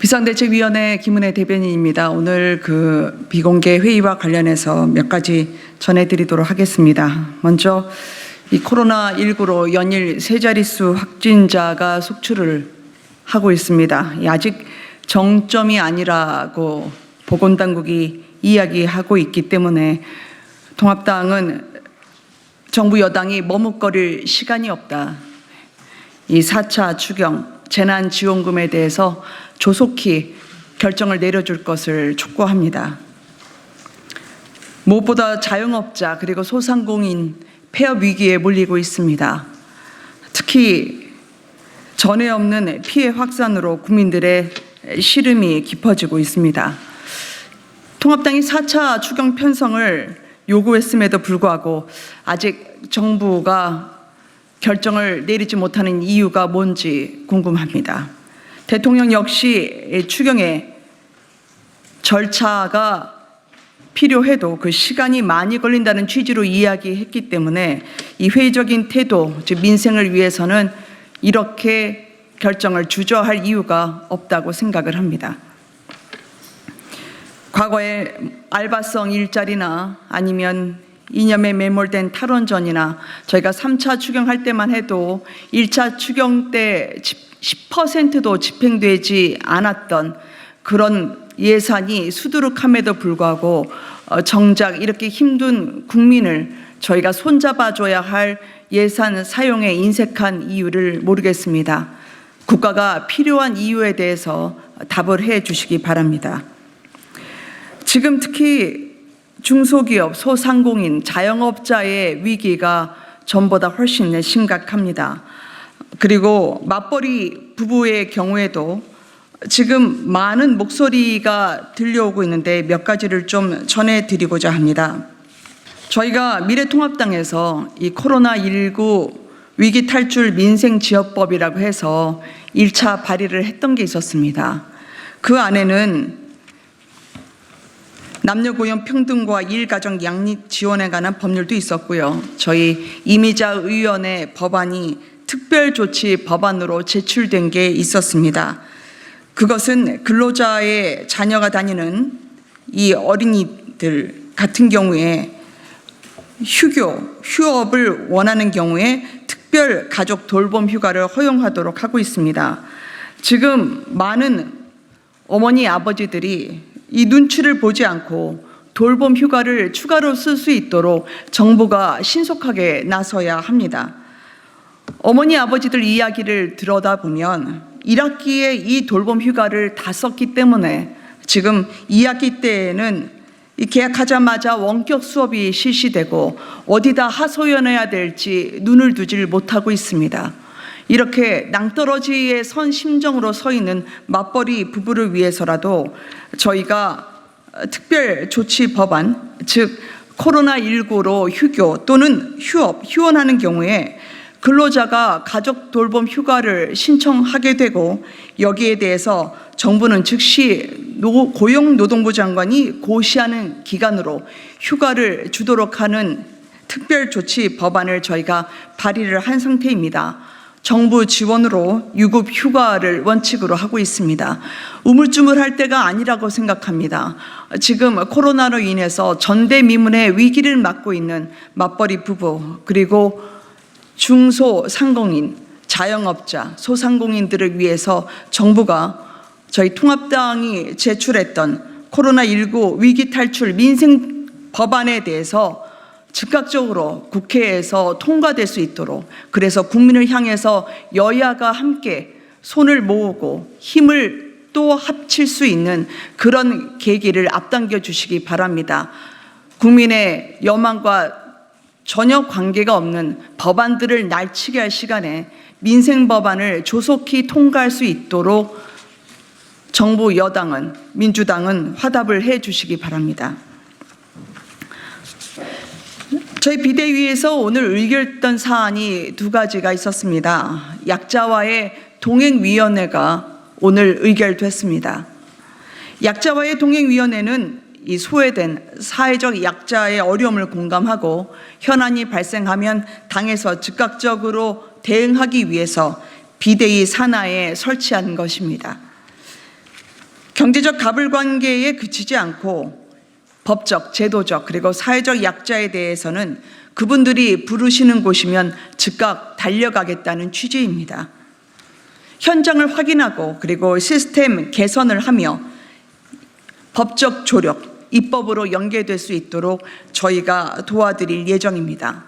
비상대책위원회 김은혜 대변인입니다. 오늘 비공개 회의와 관련해서 몇 가지 전해드리도록 하겠습니다. 먼저 이 코로나19로 연일 세 자릿수 확진자가 속출을 하고 있습니다. 아직 정점이 아니라고 보건당국이 이야기하고 있기 때문에 통합당은 정부 여당이 머뭇거릴 시간이 없다. 이 4차 추경 재난지원금에 대해서 조속히 결정을 내려줄 것을 촉구합니다. 무엇보다 자영업자 그리고 소상공인 폐업 위기에 몰리고 있습니다. 특히 전에 없는 피해 확산으로 국민들의 시름이 깊어지고 있습니다. 통합당이 4차 추경 편성을 요구했음에도 불구하고 아직 정부가 결정을 내리지 못하는 이유가 뭔지 궁금합니다. 대통령 역시 추경에 절차가 필요해도 그 시간이 많이 걸린다는 취지로 이야기했기 때문에 이 회의적인 태도, 즉 민생을 위해서는 이렇게 결정을 주저할 이유가 없다고 생각을 합니다. 과거에 알바성 일자리나 아니면 이념에 매몰된 탈원전이나 저희가 3차 추경할 때만 해도 1차 추경 때 10%도 집행되지 않았던 그런 예산이 수두룩함에도 불구하고 정작 이렇게 힘든 국민을 저희가 손잡아줘야 할 예산 사용에 인색한 이유를 모르겠습니다. 국가가 필요한 이유에 대해서 답을 해 주시기 바랍니다. 지금 특히 중소기업, 소상공인, 자영업자의 위기가 전보다 훨씬 심각합니다. 그리고 맞벌이 부부의 경우에도 지금 많은 목소리가 들려오고 있는데 몇 가지를 좀 전해드리고자 합니다. 저희가 미래통합당에서 이 코로나19 위기 탈출 민생지원법이라고 해서 1차 발의를 했던 게 있었습니다. 그 안에는 남녀고용 평등과 일가정 양립 지원에 관한 법률도 있었고요. 저희 이미자 의원의 법안이 특별조치 법안으로 제출된 게 있었습니다. 그것은 근로자의 자녀가 다니는 이 어린이들 같은 경우에 휴업을 원하는 경우에 특별 가족 돌봄 휴가를 허용하도록 하고 있습니다. 지금 많은 어머니, 아버지들이 이 눈치를 보지 않고 돌봄 휴가를 추가로 쓸 수 있도록 정부가 신속하게 나서야 합니다. 어머니, 아버지들 이야기를 들여다보면 1학기에 이 돌봄 휴가를 다 썼기 때문에 지금 2학기 때에는 계약하자마자 원격 수업이 실시되고 어디다 하소연해야 될지 눈을 두질 못하고 있습니다. 이렇게 낭떠러지에 선 심정으로 서 있는 맞벌이 부부를 위해서라도 저희가 특별 조치 법안, 즉 코로나19로 휴교 또는 휴원하는 경우에 근로자가 가족 돌봄 휴가를 신청하게 되고 여기에 대해서 정부는 즉시 고용노동부 장관이 고시하는 기간으로 휴가를 주도록 하는 특별 조치 법안을 저희가 발의를 한 상태입니다. 정부 지원으로 유급 휴가를 원칙으로 하고 있습니다. 우물쭈물할 때가 아니라고 생각합니다. 지금 코로나로 인해서 전대미문의 위기를 맞고 있는 맞벌이 부부 그리고 중소상공인, 자영업자, 소상공인들을 위해서 정부가 저희 통합당이 제출했던 코로나19 위기 탈출 민생 법안에 대해서 즉각적으로 국회에서 통과될 수 있도록 그래서 국민을 향해서 여야가 함께 손을 모으고 힘을 또 합칠 수 있는 그런 계기를 앞당겨 주시기 바랍니다. 국민의 여망과 전혀 관계가 없는 법안들을 날치게 할 시간에 민생 법안을 조속히 통과할 수 있도록 정부 여당은 민주당은 화답을 해 주시기 바랍니다. 저희 비대위에서 오늘 의결했던 사안이 두 가지가 있었습니다. 약자와의 동행위원회가 오늘 의결됐습니다. 약자와의 동행위원회는 이 소외된 사회적 약자의 어려움을 공감하고 현안이 발생하면 당에서 즉각적으로 대응하기 위해서 비대위 산하에 설치한 것입니다. 경제적 가불관계에 그치지 않고 법적, 제도적, 그리고 사회적 약자에 대해서는 그분들이 부르시는 곳이면 즉각 달려가겠다는 취지입니다. 현장을 확인하고 그리고 시스템 개선을 하며 법적 조력, 입법으로 연계될 수 있도록 저희가 도와드릴 예정입니다.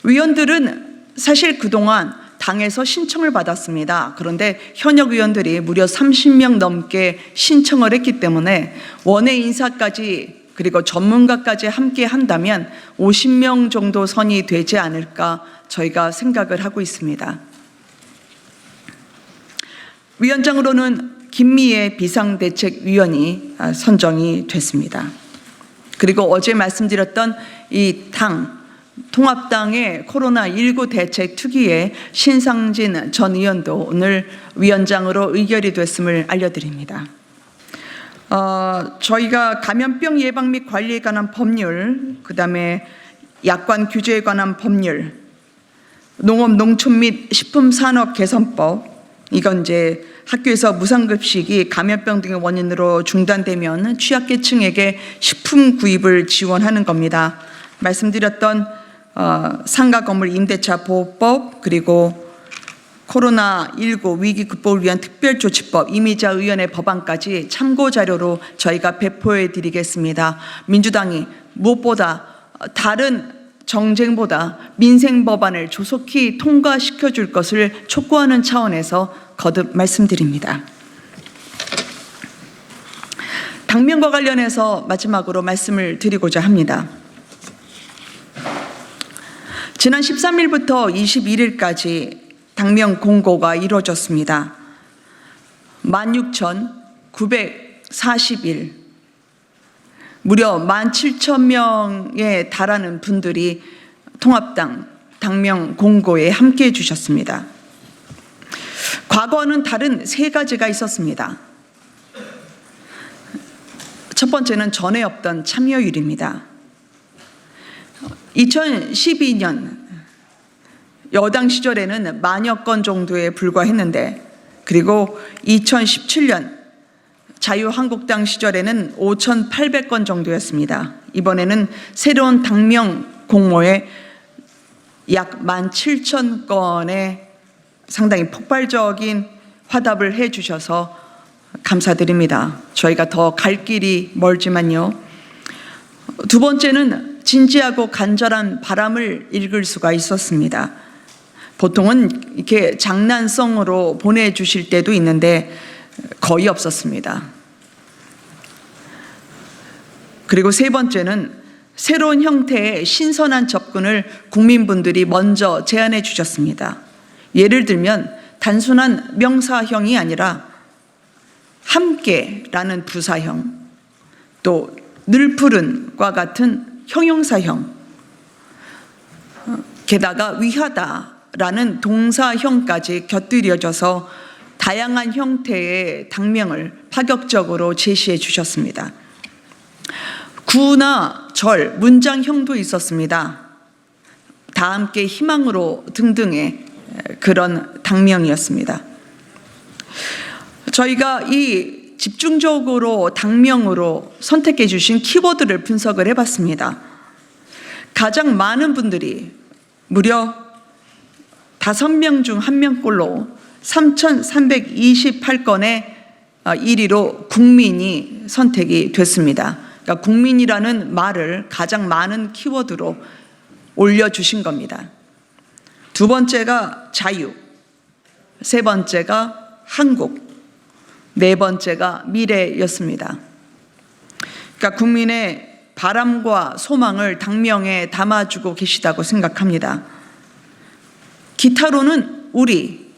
위원들은 사실 그동안 당에서 신청을 받았습니다. 그런데 현역 위원들이 무려 30명 넘게 신청을 했기 때문에 원외 인사까지 그리고 전문가까지 함께 한다면 50명 정도 선이 되지 않을까 저희가 생각을 하고 있습니다. 위원장으로는 김미애 비상대책위원이 선정이 됐습니다. 그리고 어제 말씀드렸던 이 통합당의 코로나19 대책 특위의 신상진 전 의원도 오늘 위원장으로 의결이 됐음을 알려드립니다. 저희가 감염병 예방 및 관리에 관한 법률, 그다음에 약관 규제에 관한 법률, 농업 농촌 및 식품산업 개선법, 이건 이제 학교에서 무상급식이 감염병 등의 원인으로 중단되면 취약계층에게 식품 구입을 지원하는 겁니다. 말씀드렸던 상가 건물 임대차 보호법, 그리고 코로나19 위기 극복을 위한 특별조치법, 이미자 의원의 법안까지 참고 자료로 저희가 배포해 드리겠습니다. 민주당이 무엇보다 다른 정쟁보다 민생 법안을 조속히 통과시켜 줄 것을 촉구하는 차원에서 거듭 말씀드립니다. 당면과 관련해서 마지막으로 말씀을 드리고자 합니다. 지난 13일부터 21일까지 당면 공고가 이루어졌습니다. 16,941, 무려 17,000명에 달하는 분들이 통합당 당면 공고에 함께해 주셨습니다. 과거와는 다른 세 가지가 있었습니다. 첫 번째는 전에 없던 참여율입니다. 2012년 여당 시절에는 만여 건 정도에 불과했는데, 그리고 2017년 자유한국당 시절에는 5,800건 정도였습니다. 이번에는 새로운 당명 공모에 약 17,000건의 상당히 폭발적인 화답을 해 주셔서 감사드립니다. 저희가 더 갈 길이 멀지만요. 두 번째는 진지하고 간절한 바람을 읽을 수가 있었습니다. 보통은 이렇게 장난성으로 보내주실 때도 있는데 거의 없었습니다. 그리고 세 번째는 새로운 형태의 신선한 접근을 국민분들이 먼저 제안해 주셨습니다. 예를 들면 단순한 명사형이 아니라 함께라는 부사형, 또 늘푸른과 같은 형용사형, 게다가 위하다라는 동사형까지 곁들여져서 다양한 형태의 당명을 파격적으로 제시해 주셨습니다. 구나 절, 문장형도 있었습니다. 다 함께 희망으로 등등의 그런 당명이었습니다. 저희가 이 집중적으로 당명으로 선택해 주신 키워드를 분석을 해봤습니다. 가장 많은 분들이 무려 5명 중 1명꼴로 3,328건의 1위로 국민이 선택이 됐습니다. 그러니까 국민이라는 말을 가장 많은 키워드로 올려주신 겁니다. 두 번째가 자유, 세 번째가 한국, 네 번째가 미래였습니다. 그러니까 국민의 바람과 소망을 당명에 담아주고 계시다고 생각합니다. 기타로는 우리,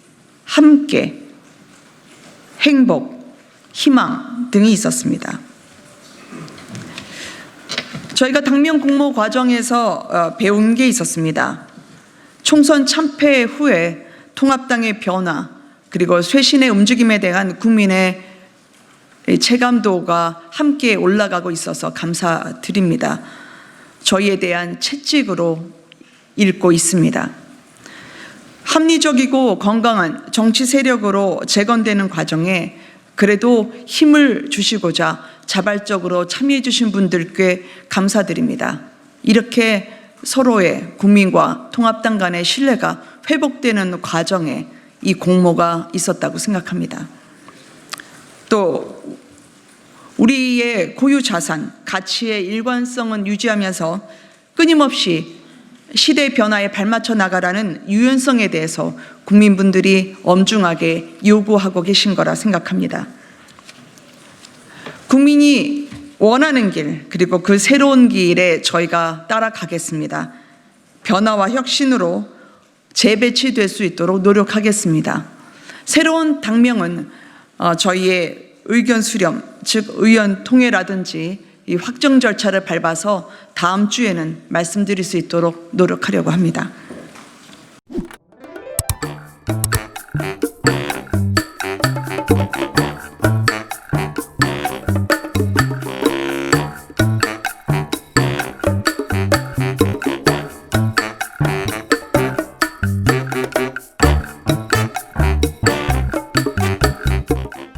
함께, 행복, 희망 등이 있었습니다. 저희가 당면 공모 과정에서 배운 게 있었습니다. 총선 참패 후에 통합당의 변화, 그리고 쇄신의 움직임에 대한 국민의 체감도가 함께 올라가고 있어서 감사드립니다. 저희에 대한 채찍으로 읽고 있습니다. 합리적이고 건강한 정치 세력으로 재건되는 과정에 그래도 힘을 주시고자 자발적으로 참여해 주신 분들께 감사드립니다. 이렇게 서로의 국민과 통합당 간의 신뢰가 회복되는 과정에 이 공모가 있었다고 생각합니다. 또 우리의 고유 자산, 가치의 일관성은 유지하면서 끊임없이 시대 변화에 발맞춰 나가라는 유연성에 대해서 국민분들이 엄중하게 요구하고 계신 거라 생각합니다. 국민이 원하는 길, 그리고 그 새로운 길에 저희가 따라가겠습니다. 변화와 혁신으로 재배치될 수 있도록 노력하겠습니다. 새로운 당명은 저희의 의견 수렴, 즉 의원 통회라든지 이 확정 절차를 밟아서 다음 주에는 말씀드릴 수 있도록 노력하려고 합니다.